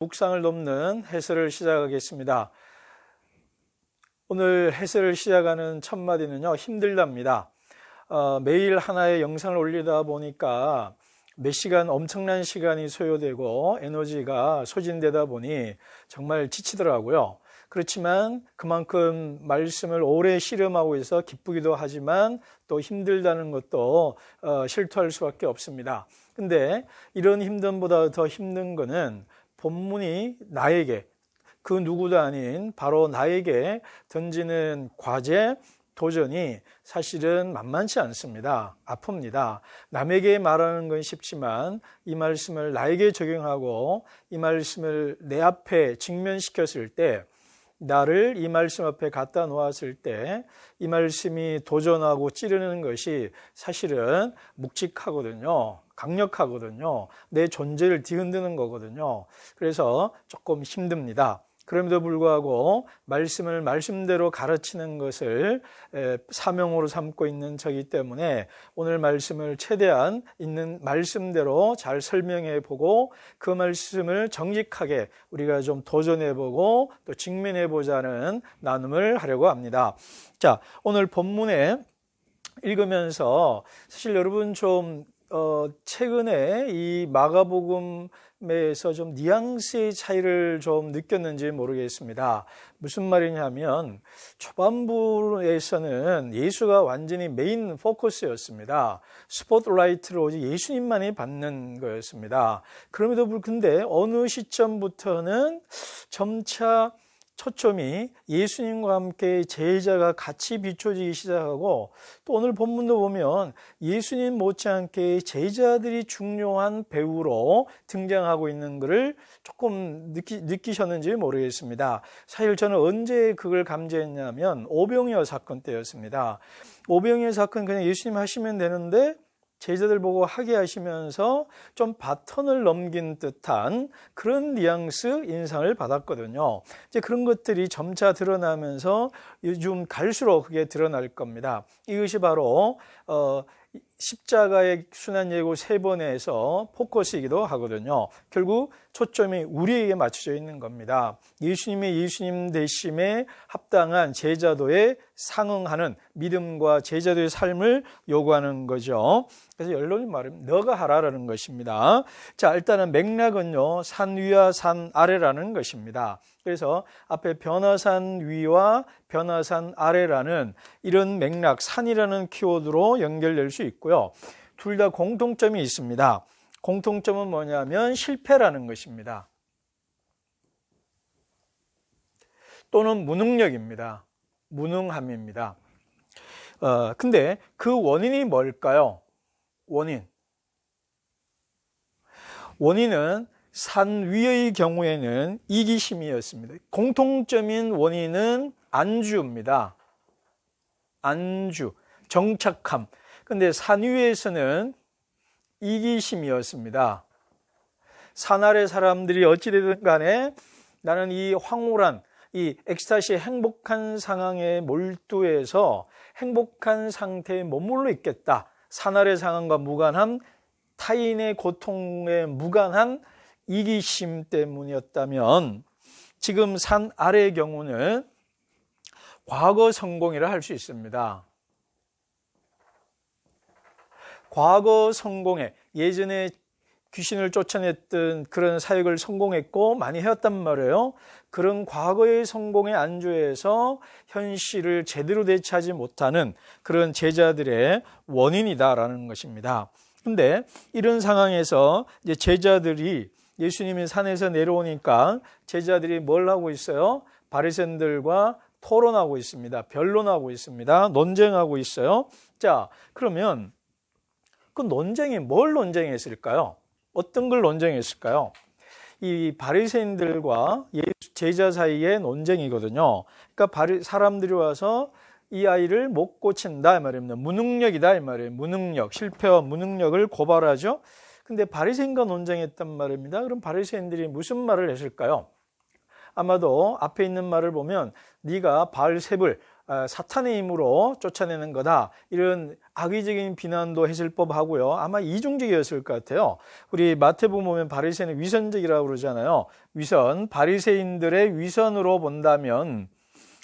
묵상을 돕는 해설을 시작하겠습니다. 오늘 해설을 시작하는 첫 마디는요, 힘들답니다. 매일 하나의 영상을 올리다 보니까 몇 시간, 엄청난 시간이 소요되고 에너지가 소진되다 보니 정말 지치더라고요. 그렇지만 그만큼 말씀을 오래 씨름하고 있어 기쁘기도 하지만 또 힘들다는 것도 실토할 수밖에 없습니다. 근데 이런 힘듦보다 더 힘든 거는 본문이 나에게, 그 누구도 아닌 바로 나에게 던지는 과제, 도전이 사실은 만만치 않습니다. 아픕니다. 남에게 말하는 건 쉽지만 이 말씀을 나에게 적용하고 이 말씀을 내 앞에 직면시켰을 때, 나를 이 말씀 앞에 갖다 놓았을 때 이 말씀이 도전하고 찌르는 것이 사실은 묵직하거든요. 강력하거든요. 내 존재를 뒤흔드는 거거든요. 그래서 조금 힘듭니다. 그럼에도 불구하고 말씀을 말씀대로 가르치는 것을 사명으로 삼고 있는 저기 때문에 오늘 말씀을 최대한 있는 말씀대로 잘 설명해 보고 그 말씀을 정직하게 우리가 좀 도전해 보고 또 직면해 보자는 나눔을 하려고 합니다. 자, 오늘 본문에 읽으면서 사실 여러분 좀 최근에 이 마가복음에서 좀 뉘앙스의 차이를 좀 느꼈는지 모르겠습니다. 무슨 말이냐면 초반부에서는 예수가 완전히 메인 포커스였습니다. 스포트라이트를 오직 예수님만이 받는 거였습니다. 그럼에도 불구하고 근데 어느 시점부터는 점차 초점이 예수님과 함께 제자가 같이 비춰지기 시작하고 또 오늘 본문도 보면 예수님 못지않게 제자들이 중요한 배우로 등장하고 있는 것을 조금 느끼셨는지 모르겠습니다. 사실 저는 언제 그걸 감지했냐면 오병이어 사건 때였습니다. 오병이어 사건 그냥 예수님 하시면 되는데 제자들 보고 하게 하시면서 좀 바톤을 넘긴 듯한 그런 뉘앙스 인상을 받았거든요. 이제 그런 것들이 점차 드러나면서 요즘 갈수록 그게 드러날 겁니다. 이것이 바로 십자가의 순환 예고 3번에서 포커스이기도 하거든요. 결국 초점이 우리에게 맞춰져 있는 겁니다. 예수님의 예수님 되심에 합당한 제자도에 상응하는 믿음과 제자도의 삶을 요구하는 거죠. 그래서 결론이 말하면 너가 하라라는 것입니다. 자, 일단은 맥락은요, 산 위와 산 아래라는 것입니다. 그래서 앞에 변화산 위와 변화산 아래라는 이런 맥락, 산이라는 키워드로 연결될 수 있고요. 둘 다 공통점이 있습니다. 공통점은 뭐냐면 실패라는 것입니다. 또는 무능력입니다. 무능함입니다. 근데 그 원인이 뭘까요? 원인은 산 위의 경우에는 이기심이었습니다. 공통점인 원인은 안주입니다. 안주, 정착함. 근데 산 위에서는 이기심이었습니다. 산 아래 사람들이 어찌되든 간에 나는 이 황홀한, 이 엑스타시의 행복한 상황에 몰두해서 행복한 상태에 머물러 있겠다. 산 아래 상황과 무관한 타인의 고통에 무관한 이기심 때문이었다면 지금 산 아래의 경우는 과거 성공이라 할 수 있습니다. 과거 성공에 예전에 귀신을 쫓아냈던 그런 사역을 성공했고 많이 해왔단 말이에요. 그런 과거의 성공에 안주해서 현실을 제대로 대처하지 못하는 그런 제자들의 원인이다라는 것입니다. 근데 이런 상황에서 이제 제자들이 예수님이 산에서 내려오니까 제자들이 뭘 하고 있어요? 바리새인들과 토론하고 있습니다. 변론하고 있습니다. 논쟁하고 있어요. 자, 그러면 그 논쟁이 뭘 논쟁했을까요? 어떤 걸 논쟁했을까요? 이 바리새인들과 제자 사이의 논쟁이거든요. 그러니까 사람들이 와서 이 아이를 못 고친다 이 말입니다. 무능력이다 이 말이에요. 무능력, 실패와 무능력을 고발하죠. 근데 바리새인과 논쟁했단 말입니다. 그럼 바리새인들이 무슨 말을 했을까요? 아마도 앞에 있는 말을 보면 네가 바알세불, 사탄의 힘으로 쫓아내는 거다. 이런 악의적인 비난도 했을 법하고요. 아마 이중적이었을 것 같아요. 우리 마태복음 보면 바리새인은 위선적이라고 그러잖아요. 위선, 바리새인들의 위선으로 본다면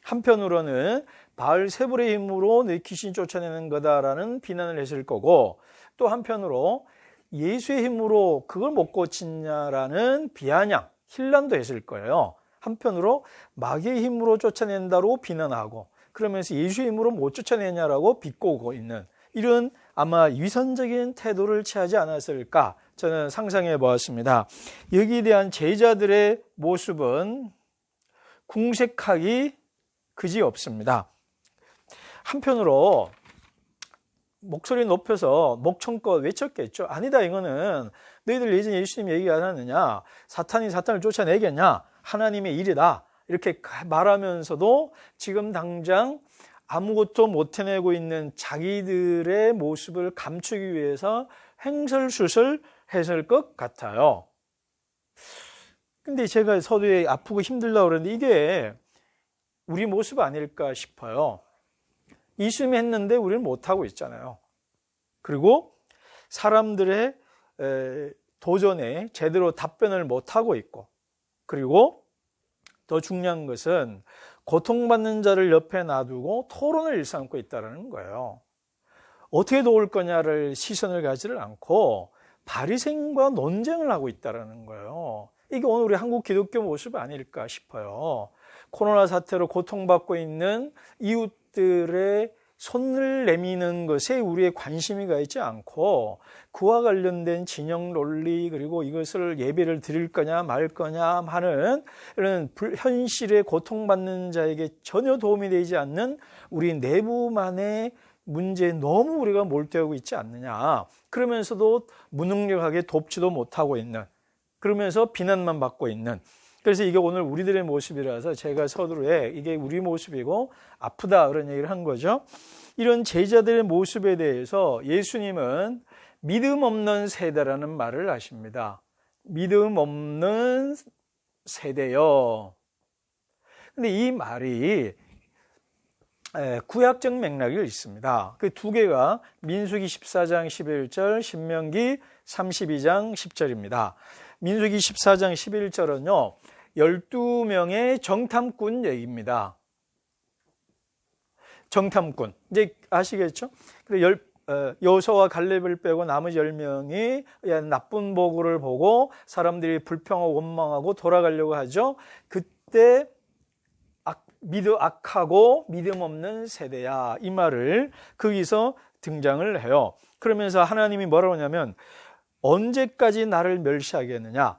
한편으로는 바알세불의 힘으로 내 귀신 쫓아내는 거다라는 비난을 했을 거고, 또 한편으로 예수의 힘으로 그걸 못 고치냐라는 비아냥, 힐난도 했을 거예요. 한편으로 마귀의 힘으로 쫓아낸다로 비난하고, 그러면서 예수의 힘으로 못 쫓아내냐라고 비꼬고 있는 이런 아마 위선적인 태도를 취하지 않았을까 저는 상상해 보았습니다. 여기에 대한 제자들의 모습은 궁색하기 그지없습니다. 한편으로 목소리 높여서 목청껏 외쳤겠죠. 아니다, 이거는 너희들 예전에 예수님 얘기 안 하느냐, 사탄이 사탄을 쫓아내겠냐, 하나님의 일이다, 이렇게 말하면서도 지금 당장 아무것도 못 해내고 있는 자기들의 모습을 감추기 위해서 횡설수설 했을 것 같아요. 근데 제가 서두에 아프고 힘들다고 그러는데 이게 우리 모습 아닐까 싶어요. 예수님이 했는데 우리는 못하고 있잖아요. 그리고 사람들의 도전에 제대로 답변을 못하고 있고, 그리고 더 중요한 것은 고통받는 자를 옆에 놔두고 토론을 일삼고 있다는 거예요. 어떻게 도울 거냐를 시선을 가지를 않고 바리새인과 논쟁을 하고 있다는 거예요. 이게 오늘 우리 한국 기독교 모습 아닐까 싶어요. 코로나 사태로 고통받고 있는 이웃들의 손을 내미는 것에 우리의 관심이 가 있지 않고 그와 관련된 진영 논리, 그리고 이것을 예배를 드릴 거냐 말 거냐 하는 이런 현실에 고통받는 자에게 전혀 도움이 되지 않는 우리 내부만의 문제에 너무 우리가 몰두하고 있지 않느냐. 그러면서도 무능력하게 돕지도 못하고 있는, 그러면서 비난만 받고 있는, 그래서 이게 오늘 우리들의 모습이라서 제가 서두에 이게 우리 모습이고 아프다 그런 얘기를 한 거죠. 이런 제자들의 모습에 대해서 예수님은 믿음 없는 세대라는 말을 하십니다. 믿음 없는 세대요. 근데 이 말이 구약적 맥락이 있습니다. 그 두 개가 민수기 14장 11절, 신명기 32장 10절입니다. 민수기 14장 11절은요, 12명의 정탐꾼 얘기입니다. 정탐꾼. 이제 아시겠죠? 여호수아와 갈렙을 빼고 나머지 10명이 나쁜 보고를 보고 사람들이 불평하고 원망하고 돌아가려고 하죠. 그때 악하고 믿음 없는 세대야, 이 말을 거기서 등장을 해요. 그러면서 하나님이 뭐라고 하냐면, 언제까지 나를 멸시하겠느냐,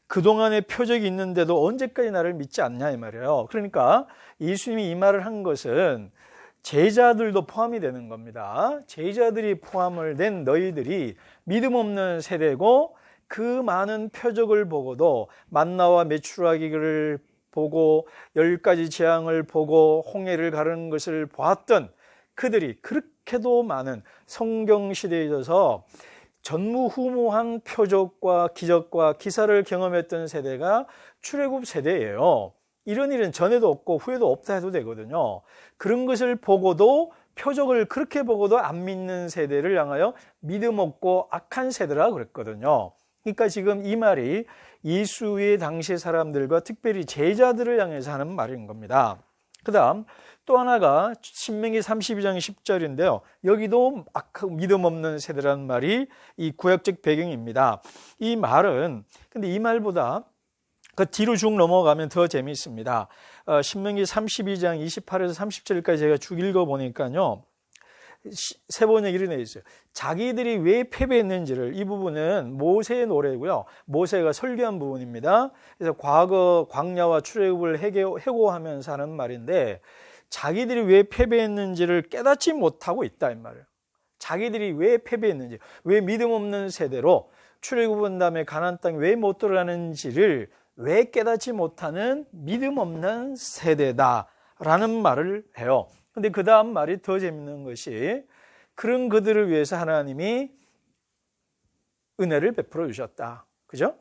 그동안의 표적이 있는데도 언제까지 나를 믿지 않냐, 이 말이에요. 그러니까 예수님이 이 말을 한 것은 제자들도 포함이 되는 겁니다. 제자들이 포함을 된 너희들이 믿음 없는 세대고, 그 많은 표적을 보고도 만나와 메추라기를 보고 10가지 재앙을 보고 홍해를 가르는 것을 보았던 그들이 그렇게도 많은 성경 시대에 있어서 전무후무한 표적과 기적과 기사를 경험했던 세대가 출애굽 세대예요. 이런 일은 전에도 없고 후에도 없다 해도 되거든요. 그런 것을 보고도, 표적을 그렇게 보고도 안 믿는 세대를 향하여 믿음 없고 악한 세대라 그랬거든요. 그러니까 지금 이 말이 예수의 당시 사람들과 특별히 제자들을 향해서 하는 말인 겁니다. 그 다음 또 하나가 신명기 32장 10절인데요. 여기도 믿음 없는 세대라는 말이 이 구약적 배경입니다. 이 말은, 근데 이 말보다 그 뒤로 쭉 넘어가면 더 재미있습니다. 신명기 32장 28에서 30절까지 제가 쭉 읽어보니까요, 세 번역이 이런 데 있어요. 자기들이 왜 패배했는지를, 이 부분은 모세의 노래고요. 모세가 설교한 부분입니다. 그래서 과거 광야와 출애굽을 해고하면서 하는 말인데, 자기들이 왜 패배했는지를 깨닫지 못하고 있다, 이 말이에요. 자기들이 왜 패배했는지, 왜 믿음 없는 세대로 출애굽한 다음에 가나안 땅에 왜 못 들어가는지를 왜 깨닫지 못하는 믿음 없는 세대다라는 말을 해요. 근데 그 다음 말이 더 재밌는 것이, 그런 그들을 위해서 하나님이 은혜를 베풀어 주셨다. 그죠?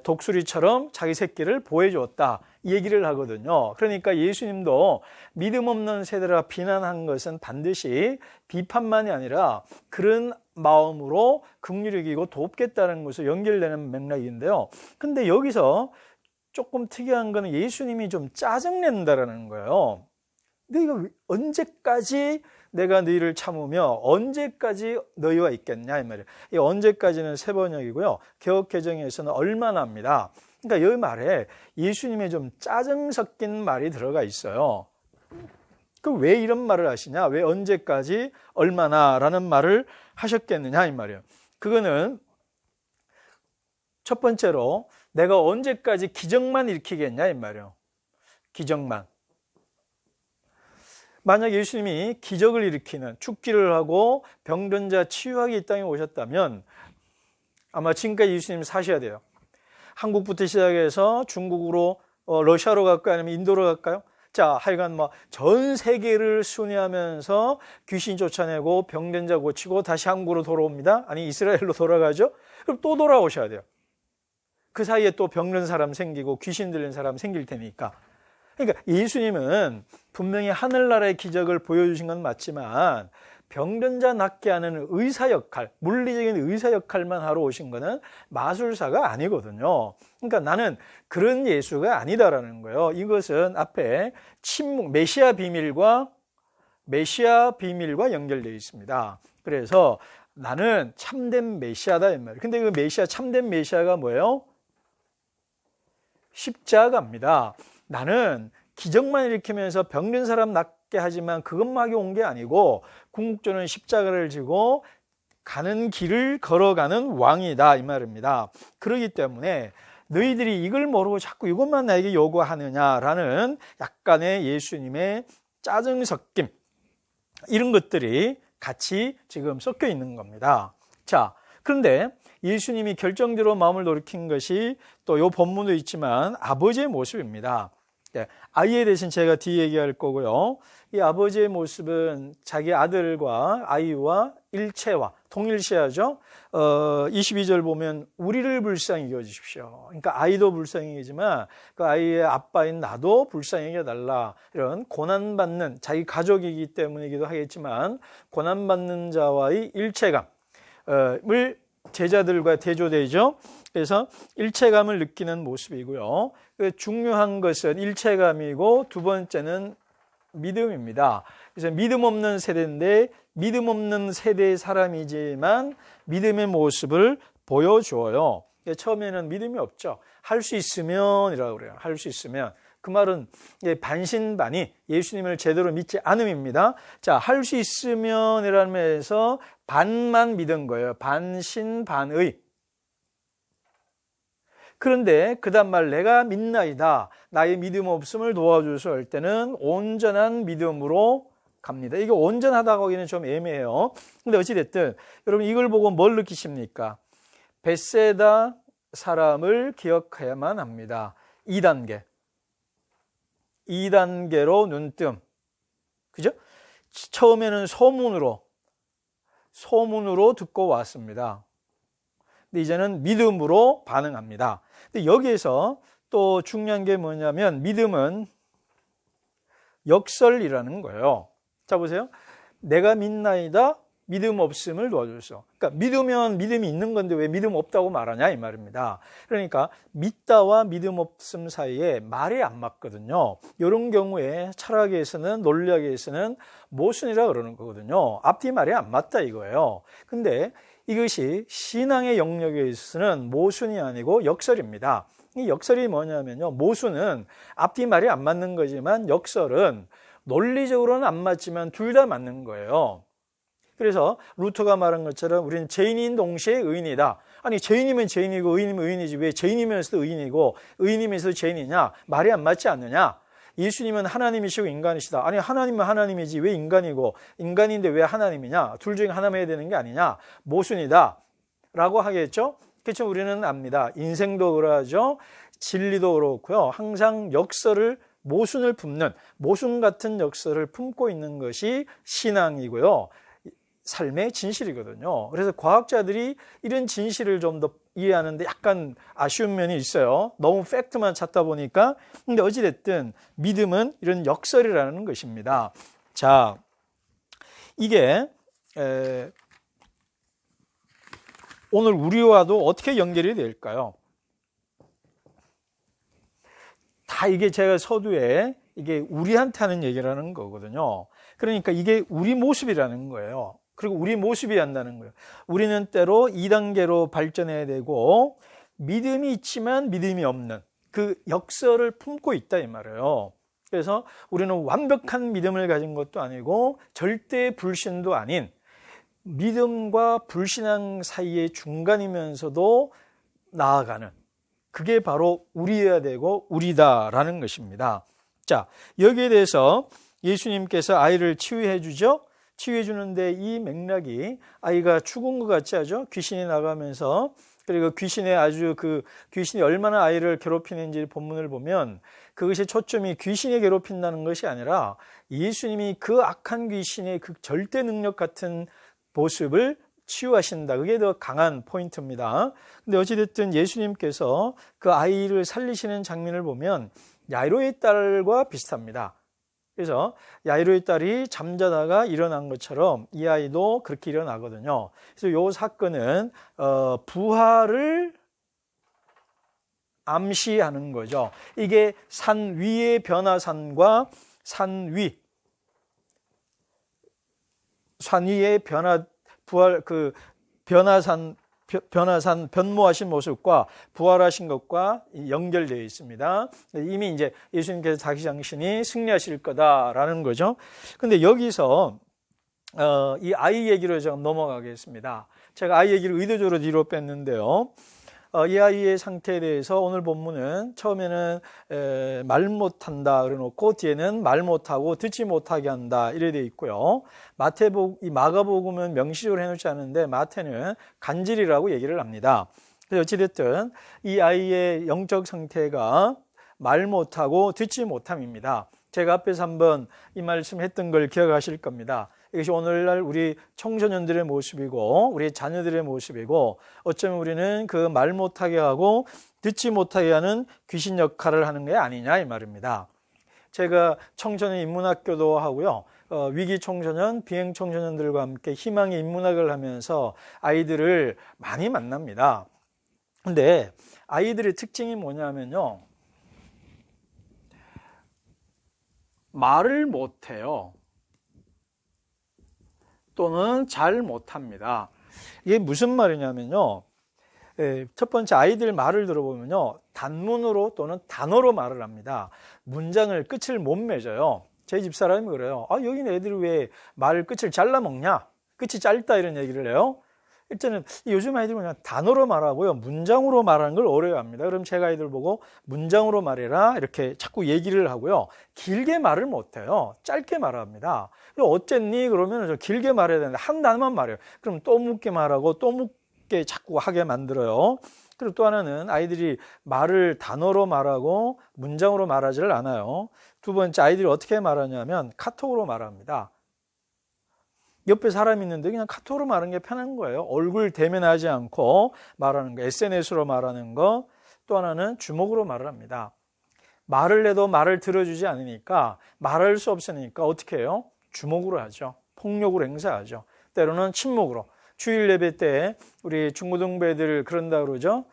독수리처럼 자기 새끼를 보호해 주었다. 얘기를 하거든요. 그러니까 예수님도 믿음 없는 세대라 비난한 것은 반드시 비판만이 아니라 그런 마음으로 긍휼히 여기고 돕겠다는 것으로 연결되는 맥락인데요. 근데 여기서 조금 특이한 거는 예수님이 좀 짜증낸다라는 거예요. 근데 이거 언제까지 내가 너희를 참으며 언제까지 너희와 있겠냐 이 말이에요. 이 언제까지는 세번역이고요. 개역개정에서는 얼마나 합니다. 그러니까 이 말에 예수님의 좀 짜증 섞인 말이 들어가 있어요. 그럼 왜 이런 말을 하시냐? 왜 언제까지 얼마나 라는 말을 하셨겠느냐 이 말이에요. 그거는 첫 번째로 내가 언제까지 기적만 일으키겠냐 이 말이에요. 기적만. 만약 예수님이 기적을 일으키는 축기를 하고 병든 자 치유하기 이 땅에 오셨다면 아마 지금까지 예수님 사셔야 돼요. 한국부터 시작해서 중국으로 러시아로 갈까요? 아니면 인도로 갈까요? 자, 하여간 뭐 전 세계를 순회하면서 귀신 쫓아내고 병든 자 고치고 다시 한국으로 돌아옵니다. 아니 이스라엘로 돌아가죠? 그럼 또 돌아오셔야 돼요. 그 사이에 또 병든 사람 생기고 귀신 들린 사람 생길 테니까. 그러니까 예수님은 분명히 하늘나라의 기적을 보여주신 건 맞지만 병든 자 낫게 하는 의사 역할, 물리적인 의사 역할만 하러 오신 거는 마술사가 아니거든요. 그러니까 나는 그런 예수가 아니다라는 거예요. 이것은 앞에 침묵, 메시아 비밀과 연결되어 있습니다. 그래서 나는 참된 메시아다 이 말이에요. 근데 그 메시아, 참된 메시아가 뭐예요? 십자가입니다. 나는 기적만 일으키면서 병든 사람 낫게 하지만 그것만 하게 온 게 아니고 궁극적으로는 십자가를 지고 가는 길을 걸어가는 왕이다 이 말입니다. 그렇기 때문에 너희들이 이걸 모르고 자꾸 이것만 나에게 요구하느냐라는 약간의 예수님의 짜증 섞임 이런 것들이 같이 지금 섞여 있는 겁니다. 자, 그런데 예수님이 결정대로 마음을 돌이킨 것이 또 이 본문도 있지만 아버지의 모습입니다. 아이에 대해서는 제가 뒤에 얘기할 거고요. 이 아버지의 모습은 자기 아들과 아이와 일체와 동일시하죠. 22절 보면 우리를 불쌍히 여기십시오. 그러니까 아이도 불쌍히 여기지만 그 아이의 아빠인 나도 불쌍히 여겨달라. 이런 고난받는 자기 가족이기 때문이기도 하겠지만 고난받는 자와의 일체감을 제자들과 대조되죠. 그래서 일체감을 느끼는 모습이고요. 중요한 것은 일체감이고 두 번째는 믿음입니다. 그래서 믿음 없는 세대인데 믿음 없는 세대의 사람이지만 믿음의 모습을 보여줘요. 처음에는 믿음이 없죠. 할 수 있으면이라고 그래요. 할 수 있으면. 그 말은 반신반의, 예수님을 제대로 믿지 않음입니다. 자, 할 수 있으면이라는 면에서 반만 믿은 거예요. 반신반의. 그런데 그 다음 말 내가 믿나이다. 나의 믿음 없음을 도와주소서 할 때는 온전한 믿음으로 갑니다. 이게 온전하다고 하기는 좀 애매해요. 근데 어찌됐든 여러분 이걸 보고 뭘 느끼십니까? 벳세다 사람을 기억해야만 합니다. 2단계로 눈뜸. 그죠? 처음에는 소문으로 듣고 왔습니다. 근데 이제는 믿음으로 반응합니다. 근데 여기에서 또 중요한 게 뭐냐면 믿음은 역설이라는 거예요. 자 보세요. 내가 믿나이다. 믿음 없음을 도와주소. 그러니까 믿으면 믿음이 있는 건데 왜 믿음 없다고 말하냐 이 말입니다. 그러니까 믿다와 믿음 없음 사이에 말이 안 맞거든요. 이런 경우에 철학에서는 논리학에서는 모순이라 그러는 거거든요. 앞뒤 말이 안 맞다 이거예요. 근데 이것이 신앙의 영역에 있어서는 모순이 아니고 역설입니다. 이 역설이 뭐냐면요. 모순은 앞뒤 말이 안 맞는 거지만 역설은 논리적으로는 안 맞지만 둘 다 맞는 거예요. 그래서 루터가 말한 것처럼 우리는 죄인인 동시에 의인이다. 아니 죄인이면 죄인이고 의인이면 의인이지 왜 죄인이면서도 의인이고 의인이면서도 죄인이냐? 말이 안 맞지 않느냐? 예수님은 하나님이시고 인간이시다. 아니 하나님은 하나님이지 왜 인간이고 인간인데 왜 하나님이냐? 둘 중에 하나만 해야 되는 게 아니냐? 모순이다 라고 하겠죠. 그렇죠. 우리는 압니다. 인생도 그러하죠. 진리도 그렇고요. 항상 역설을 모순을 품는 모순 같은 역설을 품고 있는 것이 신앙이고요. 삶의 진실이거든요. 그래서 과학자들이 이런 진실을 좀 더 이해하는데 약간 아쉬운 면이 있어요. 너무 팩트만 찾다 보니까. 근데 어찌됐든 믿음은 이런 역설이라는 것입니다. 자, 이게 오늘 우리와도 어떻게 연결이 될까요? 다 이게 제가 서두에 이게 우리한테 하는 얘기라는 거거든요. 그러니까 이게 우리 모습이라는 거예요. 그리고 우리 모습이 한다는 거예요. 우리는 때로 2단계로 발전해야 되고 믿음이 있지만 믿음이 없는 그 역설을 품고 있다 이 말이에요. 그래서 우리는 완벽한 믿음을 가진 것도 아니고 절대 불신도 아닌 믿음과 불신앙 사이의 중간이면서도 나아가는 그게 바로 우리여야 되고 우리다라는 것입니다. 자, 여기에 대해서 예수님께서 아이를 치유해 주죠. 치유해 주는데 이 맥락이 아이가 죽은 것 같지 않죠? 귀신이 나가면서 그리고 귀신이 얼마나 아이를 괴롭히는지 본문을 보면 그것이 초점이 귀신이 괴롭힌다는 것이 아니라 예수님이 그 악한 귀신의 그 절대 능력 같은 모습을 치유하신다. 그게 더 강한 포인트입니다. 근데 어찌됐든 예수님께서 그 아이를 살리시는 장면을 보면 야이로의 딸과 비슷합니다. 그래서 야이로의 딸이 잠자다가 일어난 것처럼 이 아이도 그렇게 일어나거든요. 그래서 이 사건은 부활을 암시하는 거죠. 이게 산 위의 변화산과 산 위의 변화산 변모하신 모습과 부활하신 것과 연결되어 있습니다. 이미 이제 예수님께서 자기 당신이 승리하실 거다라는 거죠. 근데 여기서 이 아이 얘기로 제가 넘어가겠습니다. 제가 아이 얘기를 의도적으로 뒤로 뺐는데요. 이 아이의 상태에 대해서 오늘 본문은 처음에는 말 못한다 그래놓고 뒤에는 말 못하고 듣지 못하게 한다 이래 되어 있고요. 이 마가복음은 명시적으로 해놓지 않은데 마태는 간질이라고 얘기를 합니다. 그래서 어찌됐든 이 아이의 영적 상태가 말 못하고 듣지 못함입니다. 제가 앞에서 한번 이 말씀 했던 걸 기억하실 겁니다. 이것이 오늘날 우리 청소년들의 모습이고 우리 자녀들의 모습이고 어쩌면 우리는 그 말 못하게 하고 듣지 못하게 하는 귀신 역할을 하는 게 아니냐 이 말입니다. 제가 청소년 인문학교도 하고요. 위기 청소년, 비행 청소년들과 함께 희망의 인문학을 하면서 아이들을 많이 만납니다. 근데 아이들의 특징이 뭐냐면요. 말을 못해요. 또는 잘 못합니다. 이게 무슨 말이냐면요. 첫 번째 아이들 말을 들어보면요. 단문으로 또는 단어로 말을 합니다. 문장을 끝을 못 맺어요. 제 집사람이 그래요. 여기는 애들이 왜 말 끝을 잘라 먹냐? 끝이 짧다 이런 얘기를 해요. 일단은 요즘 아이들은 그냥 단어로 말하고요. 문장으로 말하는 걸 어려워합니다. 그럼 제가 아이들 보고 문장으로 말해라 이렇게 자꾸 얘기를 하고요. 길게 말을 못해요. 짧게 말합니다. 어쨌니? 그러면 저 길게 말해야 되는데 한 단어만 말해요. 그럼 또 묻게 말하고 또 묻게 자꾸 하게 만들어요. 그리고 또 하나는 아이들이 말을 단어로 말하고 문장으로 말하지를 않아요. 두 번째 아이들이 어떻게 말하냐면 카톡으로 말합니다. 옆에 사람이 있는데 그냥 카톡으로 말하는 게 편한 거예요. 얼굴 대면하지 않고 말하는 거, SNS로 말하는 거. 또 하나는 주먹으로 말을 합니다. 말을 해도 말을 들어주지 않으니까 말할 수 없으니까 어떻게 해요? 주먹으로 하죠. 폭력으로 행사하죠. 때로는 침묵으로. 주일 예배 때 우리 중고등부 애들 그런다 그러죠.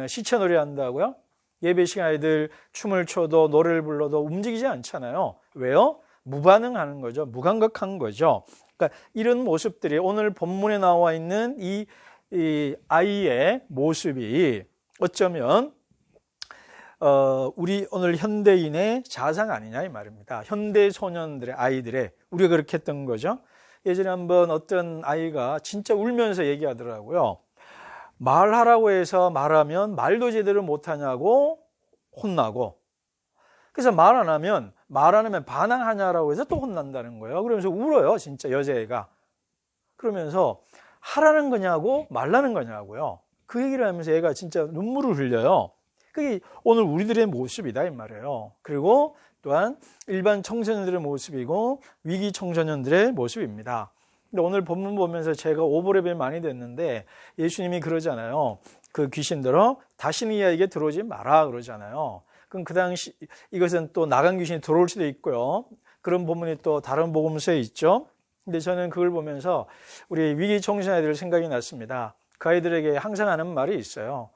시체놀이 한다고요. 예배 시간 애들 춤을 춰도 노래를 불러도 움직이지 않잖아요. 왜요? 무반응하는 거죠. 무감각한 거죠. 그러니까 이런 모습들이 오늘 본문에 나와 있는 이 아이의 모습이 어쩌면 우리 오늘 현대인의 자상 아니냐 이 말입니다. 현대 소년들의 아이들의 우리가 그렇게 했던 거죠. 예전에 한번 어떤 아이가 진짜 울면서 얘기하더라고요. 말하라고 해서 말하면 말도 제대로 못하냐고 혼나고 그래서 말 안 하면 반항하냐라고 해서 또 혼난다는 거예요. 그러면서 울어요. 진짜 여자애가. 그러면서 하라는 거냐고 말라는 거냐고요. 그 얘기를 하면서 애가 진짜 눈물을 흘려요. 그게 오늘 우리들의 모습이다 이 말이에요. 그리고 또한 일반 청소년들의 모습이고 위기 청소년들의 모습입니다. 근데 오늘 본문 보면서 제가 오버랩이 많이 됐는데 예수님이 그러잖아요. 그 귀신들어 다시는 이 아이에게 들어오지 마라 그러잖아요. 그럼 그 당시 이것은 또 나간 귀신이 들어올 수도 있고요. 그런 본문이 또 다른 복음서에 있죠. 근데 저는 그걸 보면서 우리 위기 청소년 아이들 생각이 났습니다. 그 아이들에게 항상 하는 말이 있어요.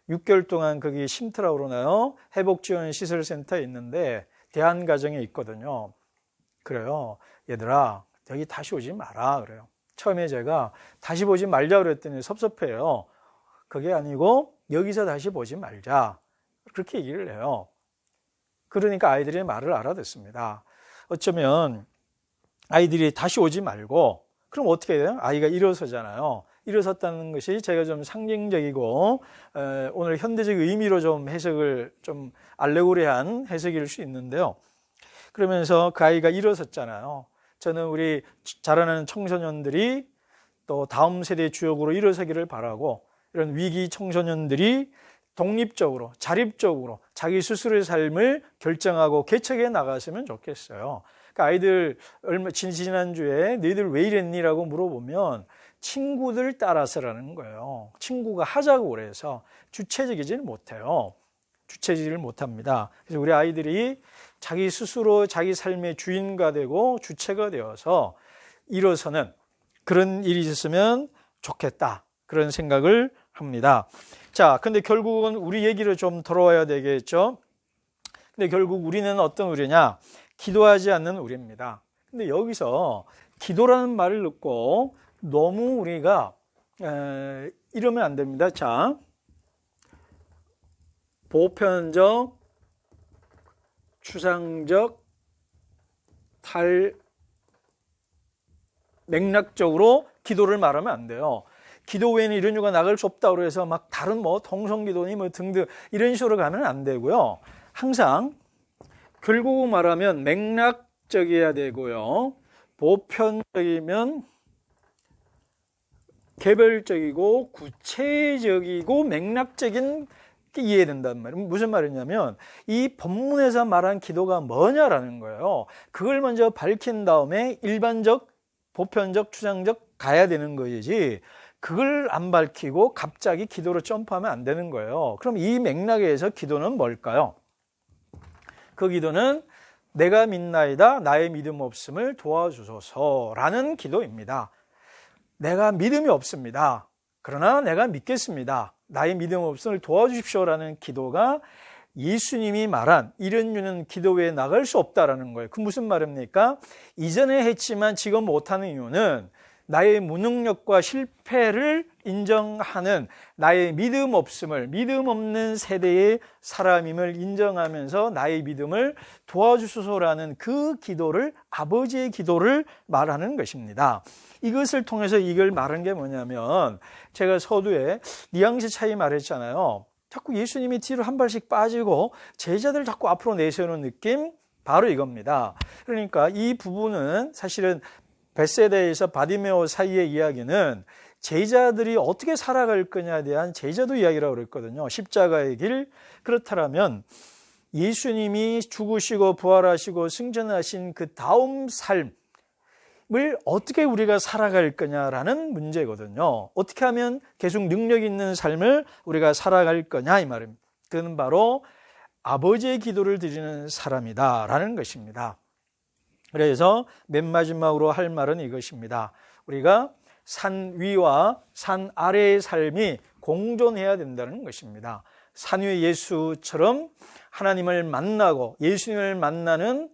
6개월 동안 거기 쉼터라고 그러나요? 회복지원시설센터에 있는데 대한가정에 있거든요. 그래요. 얘들아 여기 다시 오지 마라 그래요. 처음에 제가 다시 보지 말자 그랬더니 섭섭해요. 그게 아니고 여기서 다시 보지 말자 그렇게 얘기를 해요. 그러니까 아이들이 말을 알아듣습니다. 어쩌면 아이들이 다시 오지 말고 그럼 어떻게 해요? 아이가 일어서잖아요. 일어섰다는 것이 제가 좀 상징적이고 오늘 현대적 의미로 좀 해석을 좀 알레고리한 해석일 수 있는데요. 그러면서 그 아이가 일어섰잖아요. 저는 우리 자라나는 청소년들이 또 다음 세대의 주역으로 일어서기를 바라고 이런 위기 청소년들이 독립적으로 자립적으로 자기 스스로의 삶을 결정하고 개척해 나갔으면 좋겠어요. 그러니까 아이들 지난주에 너희들 왜 이랬니? 라고 물어보면 친구들 따라서라는 거예요. 친구가 하자고 그래서 주체적이지는 못해요. 주체적이지를 못합니다. 그래서 우리 아이들이 자기 스스로 자기 삶의 주인가 되고 주체가 되어서 일어서는 그런 일이 있었으면 좋겠다. 그런 생각을 합니다. 자, 근데 결국은 우리 얘기로 좀 돌아와야 되겠죠. 근데 결국 우리는 어떤 우리냐? 기도하지 않는 우리입니다. 근데 여기서 기도라는 말을 듣고 너무 우리가 이러면 안 됩니다. 자, 보편적, 추상적, 맥락적으로 기도를 말하면 안 돼요. 기도 외에는 이런 이유가 나갈 수 없다고 해서 막 다른 뭐 통성기도니 뭐 등등 이런 식으로 가면 안 되고요. 항상 결국 말하면 맥락적이어야 되고요. 보편적이면 개별적이고 구체적이고 맥락적인 게 이해된단 말이에요. 무슨 말이냐면 이 본문에서 말한 기도가 뭐냐라는 거예요. 그걸 먼저 밝힌 다음에 일반적, 보편적, 추상적 가야 되는 거지. 그걸 안 밝히고 갑자기 기도로 점프하면 안 되는 거예요. 그럼 이 맥락에서 기도는 뭘까요? 그 기도는 내가 믿나이다 나의 믿음 없음을 도와주소서라는 기도입니다. 내가 믿음이 없습니다. 그러나 내가 믿겠습니다. 나의 믿음 없음을 도와주십시오라는 기도가 예수님이 말한 이런 유는 기도 외에 나갈 수 없다라는 거예요. 그 무슨 말입니까? 이전에 했지만 지금 못하는 이유는 나의 무능력과 실패를 인정하는 나의 믿음 없음을, 믿음 없는 세대의 사람임을 인정하면서 나의 믿음을 도와주소서라는 그 기도를, 아버지의 기도를 말하는 것입니다. 이것을 통해서 이걸 말한 게 뭐냐면 제가 서두에 뉘앙스 차이 말했잖아요. 자꾸 예수님이 뒤로 한 발씩 빠지고 제자들 자꾸 앞으로 내세우는 느낌, 바로 이겁니다. 그러니까 이 부분은 사실은 벳세다에서 바디메오 사이의 이야기는 제자들이 어떻게 살아갈 거냐에 대한 제자도 이야기라고 그랬거든요. 십자가의 길. 그렇다면 예수님이 죽으시고 부활하시고 승천하신 그 다음 삶을 어떻게 우리가 살아갈 거냐라는 문제거든요. 어떻게 하면 계속 능력 있는 삶을 우리가 살아갈 거냐 이 말입니다. 그는 바로 아버지의 기도를 드리는 사람이다라는 것입니다. 그래서 맨 마지막으로 할 말은 이것입니다. 우리가 산 위와 산 아래의 삶이 공존해야 된다는 것입니다. 산 위의 예수처럼 하나님을 만나고 예수님을 만나는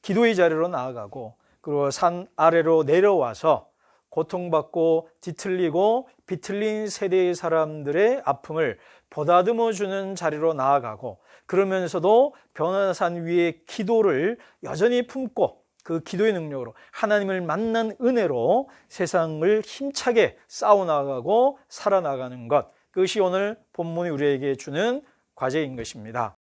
기도의 자리로 나아가고, 그리고 산 아래로 내려와서 고통받고 뒤틀리고 비틀린 세대의 사람들의 아픔을 보다듬어주는 자리로 나아가고, 그러면서도 변화산 위의 기도를 여전히 품고 그 기도의 능력으로 하나님을 만난 은혜로 세상을 힘차게 싸워나가고 살아나가는 것, 그것이 오늘 본문이 우리에게 주는 과제인 것입니다.